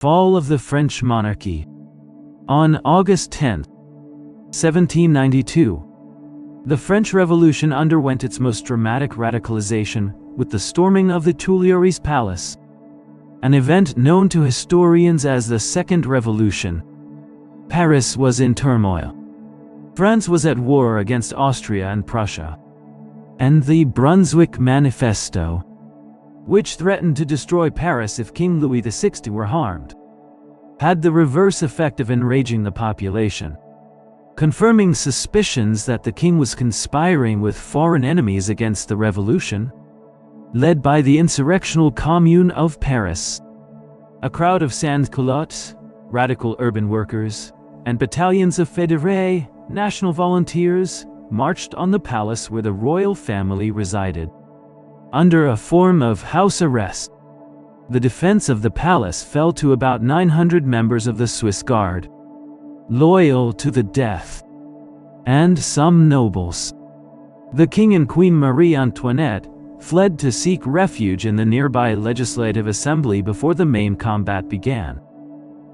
Fall of the French monarchy. On August 10, 1792, the French Revolution underwent its most dramatic radicalization with the storming of the Tuileries Palace, an event known to historians as the Second Revolution. Paris was in turmoil. France was at war against Austria and Prussia, and the Brunswick Manifesto, which threatened to destroy Paris if King Louis XVI were harmed, had the reverse effect of enraging the population, confirming suspicions that the king was conspiring with foreign enemies against the revolution, led by the insurrectional Commune of Paris. A crowd of sans-culottes, radical urban workers, and battalions of fédérés, national volunteers, marched on the palace where the royal family resided. Under a form of house arrest, the defense of the palace fell to about 900 members of the Swiss Guard, loyal to the death, and some nobles. The king and Queen Marie Antoinette fled to seek refuge in the nearby Legislative Assembly before the main combat began.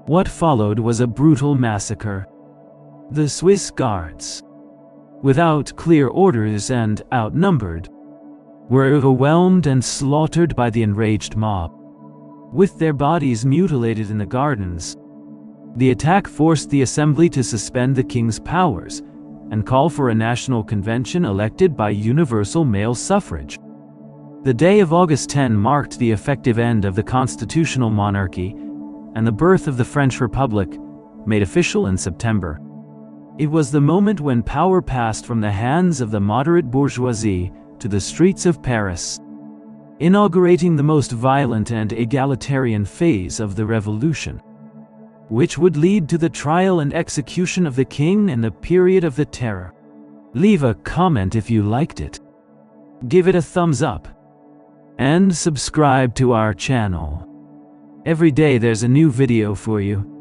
What followed was a brutal massacre. The Swiss Guards, without clear orders and outnumbered, were overwhelmed and slaughtered by the enraged mob. With their bodies mutilated in the gardens, the attack forced the assembly to suspend the king's powers and call for a national convention elected by universal male suffrage. The day of August 10 marked the effective end of the constitutional monarchy and the birth of the French Republic, made official in September. It was the moment when power passed from the hands of the moderate bourgeoisie to the streets of Paris, inaugurating the most violent and egalitarian phase of the revolution, which would lead to the trial and execution of the king and the period of the terror. Leave a comment if you liked it, give it a thumbs up, and subscribe to our channel. Every day there's a new video for you.